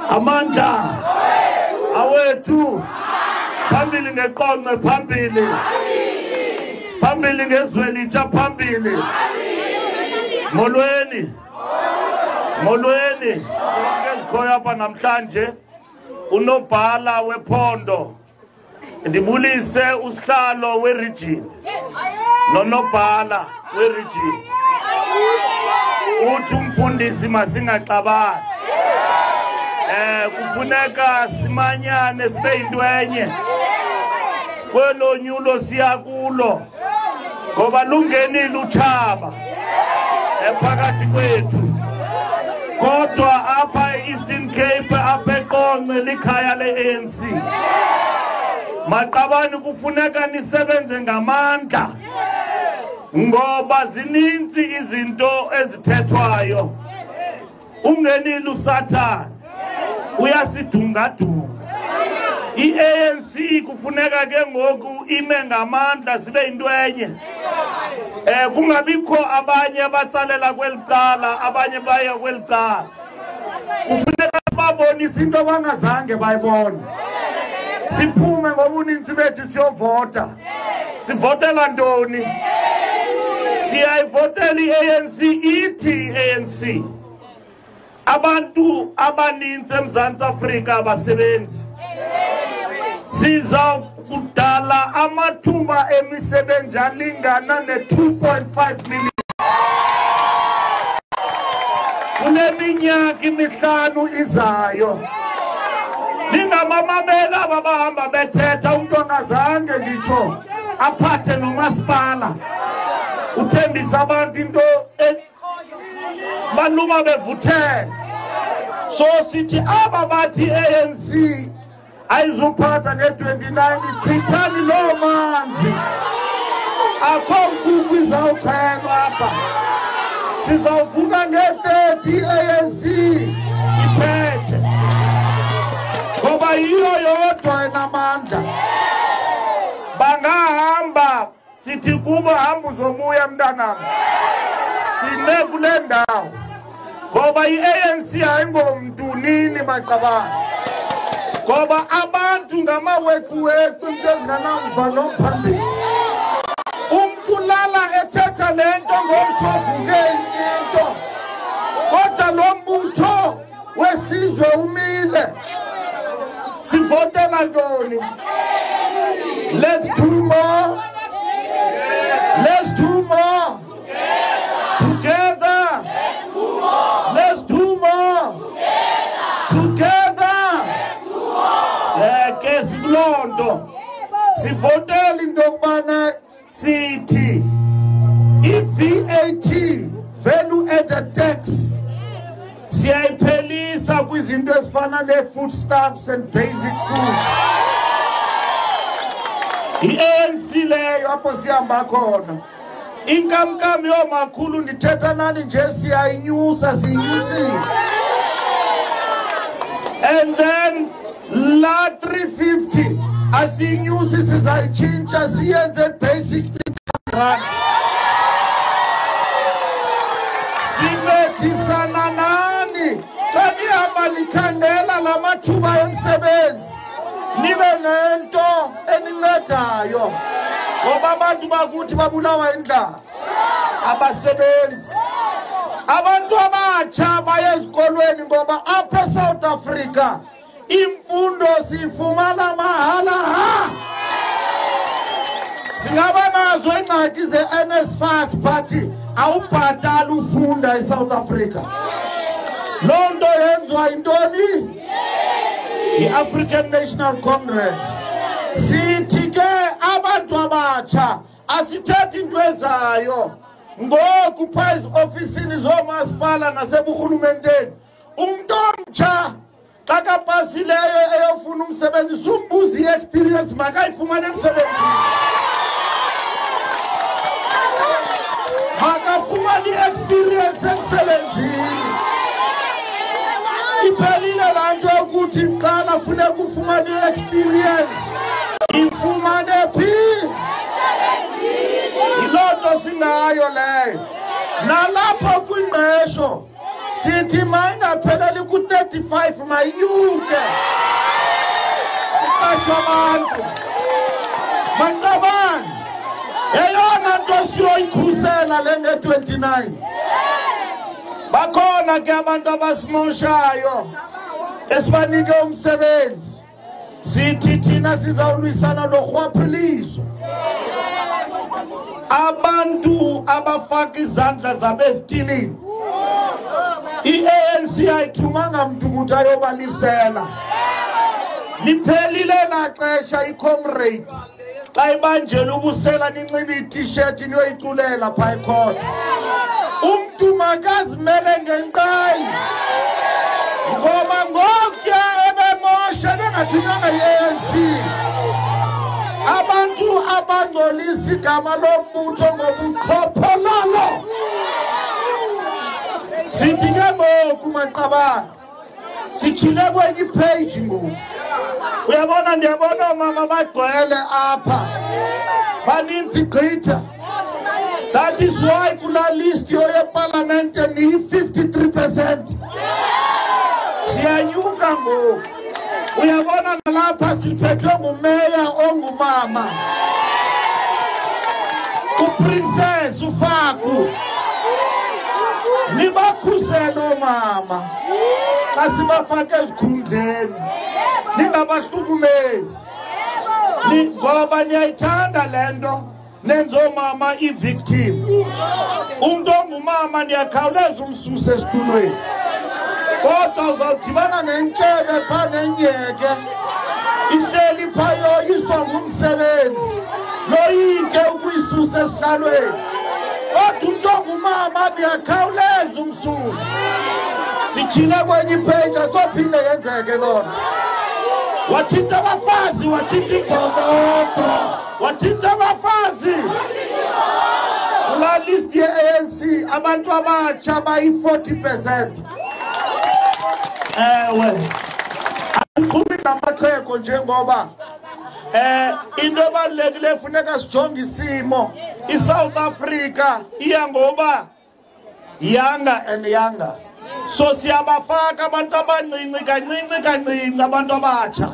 Amanda awethu phambili ngeqonce phambili ngezwelitsha phambili molweni ngezikhoya apha namhlanje unobhala wephondo ndibulise usihlalo weregion nonobhala weregion uthi umfundisi masingaxabani kufuneka simanyane sibe into enye kwelo nyulo siya kulo ngoba lungenile utshaba phakathi kwethu kodwa apha eEastern Cape apha eqonce likhaya le-ANC maqabani kufuneka nisebenze ngamandla ngoba zininzi izinto ezithethwayo ungenile uSathane uyasidunga-dunga i-ANC kufuneka ke ngoku ime ngamandla sibe into enye kungabikho abanye abatsalela kweli cala abanye baya kweli cala kufuneka sibabonise into abangazange bayibone siphume ngobuninzi bethu siyovota sivotela ntoni siyayivotela i-ANC ithi i-ANC abantu abaninzi eMzantsi Afrika abasebenzi siza kudala amathuba emisebenzi alingana ne-2.5 million kule minyaka imihlanu izayo ningamamamela aba bahamba bethetha umntu angazange nditsho aphathe nomasipala uthembisa abantu into baluma bevuthele so sithi aba bathi ANC ayizuphatha nge-29 chithani loo manzi akho nkukhu izawuxhelwa apha sizawuvuka nge-30 ANC iphethe ngoba yiyo yodwa enamandla bangahamba sithi kubo hamba uzobuya mntanam sime kule ndawo ngoba i-ANC ayingomntu nini maqabane ngoba abantu ngamawekuweku into ezinganamva nomphambili umntu lala ethetha le nto ngomsovuke into kodwa lo mbutho wesizwe umile sivotela ntoni let's do more together let's do more together ke silonto sivotela into yokubana sithi i-VAT value added tax siyayiphelisa kwizinto ezifana nee-foodstuffs and basic food i-ANC leyo apho sihamba khona inkamnkam yoomakhulu ndithetha nani nje siyayinyusa siyinyusile and then la 350 asiyinyusi sizayitshintsha siyenze basic income sincedisana nani xa nihamba nikhangela la mathuba yomsebenzi nibe nento enincedayo ngoba abantu bakuthi babulawa yindlala abasebenzi abantu abatsha baye ezikolweni ngoba apha eSouth Africa imfundo siyifumana mahala ha singaba nazo ingxaki ze-NSFAS but awubhatali ufunda eSouth Africa loo nto yenziwa yintoni i-African National Congress sithi ke abantu abatsha asithethi into ezayo ngoku phaa eziofisini zoomasipala naseburhulumenteni umntu omtsha xa kapasileyo eyofuna umsebenzi sumbuzi i-experience makayifumane emsebenzini makafumane i-experience emsebenzini iphelile laa nto yokuthi qala funeka ufumane i-experience ifumane phi yiloo nto singayo leyo nalapho kwingqesho sithi mayingapheleli ku-35 mayinyuke uqasho abantu maqabane eyona nto siyoyikhusela le nge-29 bakhona ke abantu abasimoshayo esibanike umsebenzi sithi thina sizawulwisana norhwaphilizo abantu abafaka izandla zabesitilini i-ANC ayithumanga mntu ukuthi ayobalisela liphelile laxesha icomrade xa ibanjela ubusela ninxibe i-t-shirt niyoyiculela phaa ecourt umntu makazimele ngenqayi ngoba ngokuya ebemosha bengathunywanga yi-ANC abantu abangcolisa igama lombutho ngobuqhophololo sithi ke ngoku maqabane sikhile kwenye ipage ngoku uyabona ndiyabona mama bagcwele apha baninzi gqitha that is why kula list yeparlamente niyi-53% siyanyuka ngoku uyabona nalapha siphethwe ngumeya ongumama uprincess ufaku nibakhusele oomama xa sibafake ezikhundleni ningabahlukumezi ngoba niyayithanda le nto nenze oomama i-victim umntu ongumama niyakhawuleza umsuse esitulweni kodwa uzawudibana nentshebe phaa nenyeke ihleli phaa yoyiswa ngumsebenzi loyike ukuyisusa esihlalweni kodwa umntu ongumama niyakhawuleza umsusa sikhile kwenye ipage asophinde yenzeke lona wathinta abafazi wathinta imbokotho wathinta abafazi kula list ye-ANC abantu abatsha bayi-40%. Ewe andiqhubi namaxhego njengoba into ebalulekile funeka sijonge isimo iSouth Africa iya ngoba younger and younger so siyabafaka abantu abancinci kancinci abantu abatsha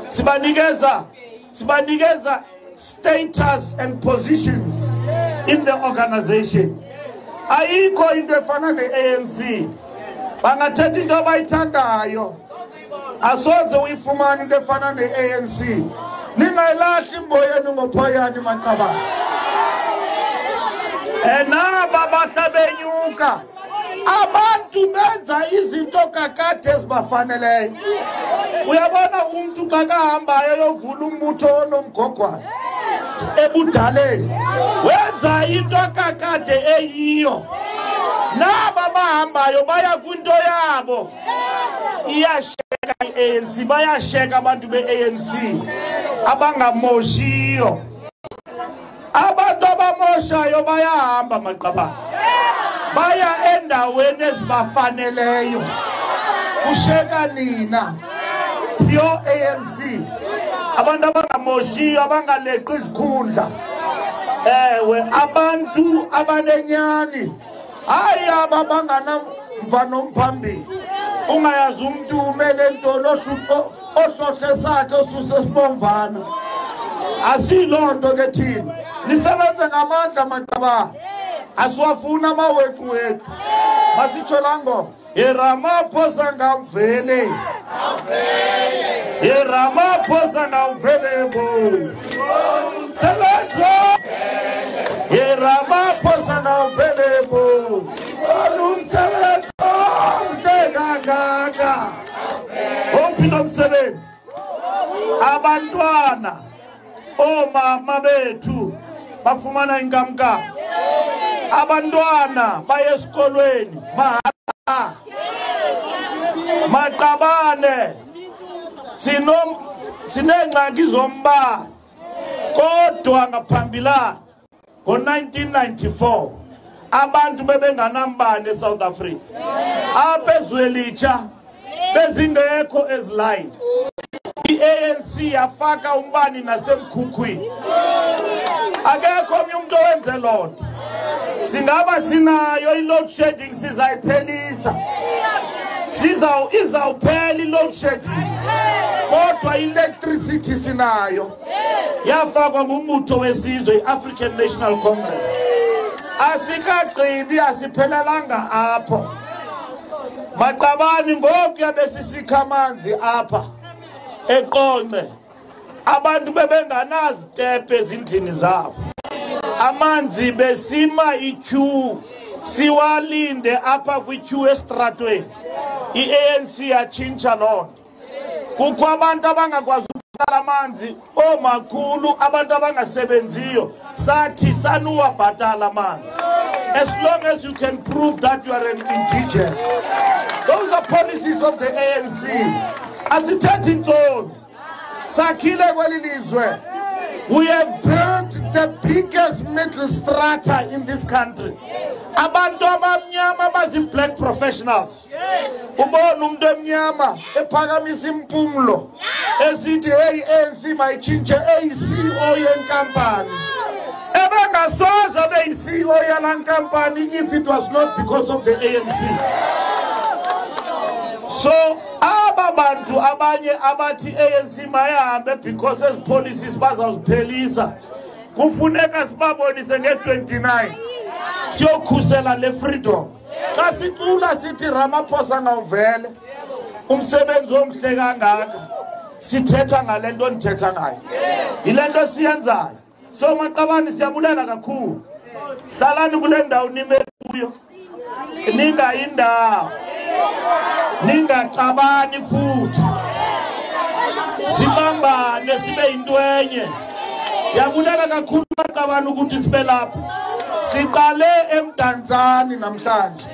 sibanikeza status and positions in the organization ayikho into efana ne-ANC bangathetha into abayithandayo asoze uyifumane into efana ne-ANC ningayilahli imboyeni ngophoyani maqabane naba bahla benyuka abantu benza izinto kakade ezibafaneleyo uyabona umntu xa kahambayo yovula umbutho onomgogwana ebudaleni wenza into kakade eyiyo naba bahambayo baya kwinto yabo iyasheka i-ANC bayasheka abantu be-ANC abangamoshiyo abantu abamoshayo bayahamba maqabane baya endaweni ezibafaneleyo kusheka nina pure ANC abantu abangamoshiyo abangaleqi izikhundla ewe abantu abanenyani hayi aba banganamva nomphambili ungayazi umntu umele ntoni ohlohle sakhe osuse sibomvana asiloo nto ke thina nisebenze ngamandla maqabane asiwafuna amawethu wethu masitsho laa ngoma yeramaphosa ngawuvele yeramaphosa ngawuvele bo sebenzo yeramaphosa ngawuvele bo olumsebenzi omhle kangaka ophi nomsebenzi abantwana omama bethu bafumana inkamnkam abantwana baye esikolweni maqabane sineengxaki zombane kodwa ngaphambilana ngo-1994 abantu bebenganambane eSouth Africa apha ezwelitsha bezingekho ezilayini i-ANC ANC yafaka umbani nasemkhukhwini. Akekho omnye umuntu owenze lonto. Singaba sinayo i-load shedding sizayiphelisa. Izawuphela i-load shedding. Kodwa electricity sinayo. Yafakwa ngumbutho wesizwe i-African National Congress. Asikagqibi asiphelelanga apho. Maqabani ngoku yabe sisikha amanzi apha eqonce. Abantu bebenganastepe ezindlini zabo. Amanzi besima iqueue siwalinde apha kwiqueue estratweni. I-ANC yatshintsha lonto. Kukho abantu abangakwazi ukubhatala amanzi omakhulu, abantu abangasebenziyo sathi sanuwabhatala amanzi. As long as you can prove that you are an indigent. Those are policies of the ANC. Asithethi intoni. Sakhile kweli lizwe. We have built the biggest middle strata in this country. Abantu abamnyama bazi black professionals. Ubona umuntu emnyama ephakamisa impumulo esithi hey ANC mayitshintshe CEO yenkampani. Ebengasoze beyi-CEO yala nkampani if it was not because of the ANC. So aba bantu abanye abathi ANC mayahambe because as policies bazawuziphelisa. Kufuneka sibabonise nge-29 siyokhusela le freedom. Xa sicula sithi Ramaphosa ngawuvele umsebenzi omhle kangaka sithetha ngale nto nithetha ngayo. Yile nto siyenzayo. So maqabani siyabulela kakhulu. Hlalani kule ndawo nime kuyo. Ningayindawo. Ningaxabani futhi. Sibambane sibe yintwenye. Yabulela kakhulu maqabani ukuthi sibe lapha. Siqale eMdantsane namhlanje.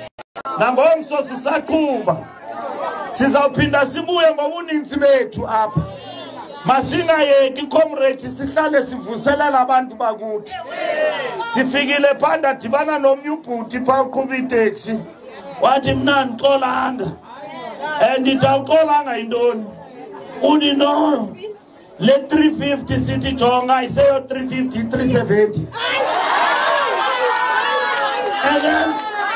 Nangomso sisaqhuba. Sizawuphinda sibuye ngobuninzi bethu apha. Masingayeki comrade sihlale sivuselela abantu bakuthi. Sifikile phanda dibana nomnye ubhuti pha uqhuba itaxi. Wathi mina ngiqolanga. Ndithi awuqolanga intoni? Uthi no. Le 350 sithi jonga iseyo 350 370. And then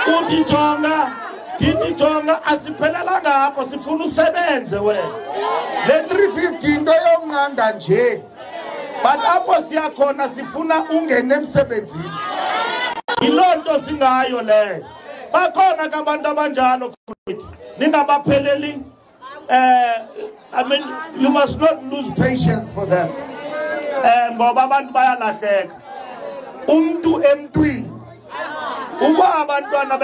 uthi jonga Titi jonga asiphelelanga apho sifuna usebenze wena. Le 350 into yonganda nje. But apho siyakhona sifuna ungene emsebenzini. Ilonto singayo le. Bakhona kabantu abanjalo kuthi. Ningabapheleli I mean you must not lose patience for them. Ngoba abantu bayalahleka. Umuntu emntwini. Uba abantwana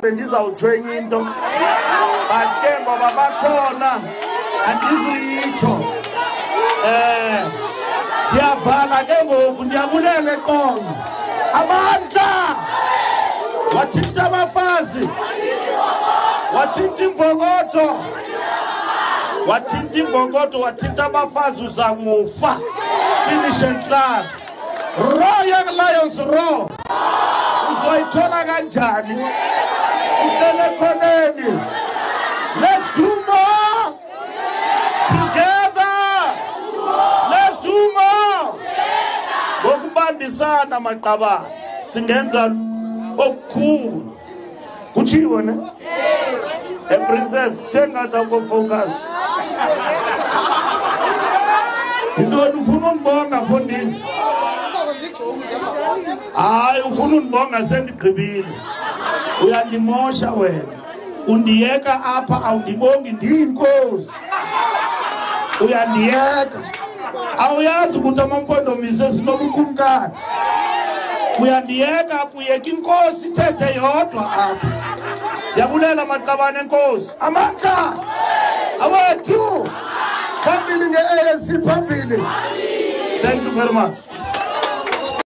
bendizawujoyina into. But ke ngoba bakhona andizuyitsho. Ndiyavala ke ngoku ndiyabulela eqongo. Amandla wathinta abafazi. Wathinta imbokodo. Wathinta imbokodo wathinta abafazi uzakufa. Finish and clear. Raw young lions raw. Uzoyithola kanjani? Uhlele khoneni. Let's do more. Together. Let's do more. Ngokubambisana maqabane singenza okukhulu. Kuchiwo ne? Princess thenga dabo focus. Into ufuna ukubonga mfondini. Hayi ufuna ukubonga sendigqibile. Uyandimosha wena. Undiyeka apha awundibongi ndiyinkosi. Uyandiyeka. Awuyazi ukuthi amampondomise sinobukumkani. Uyandiyeka apha uyeka inkosi ithethe yodwa apha. Yabulela maqabane enkosi. Amandla. Awethu. Phambili nge-ANC phambili. Thank you very much.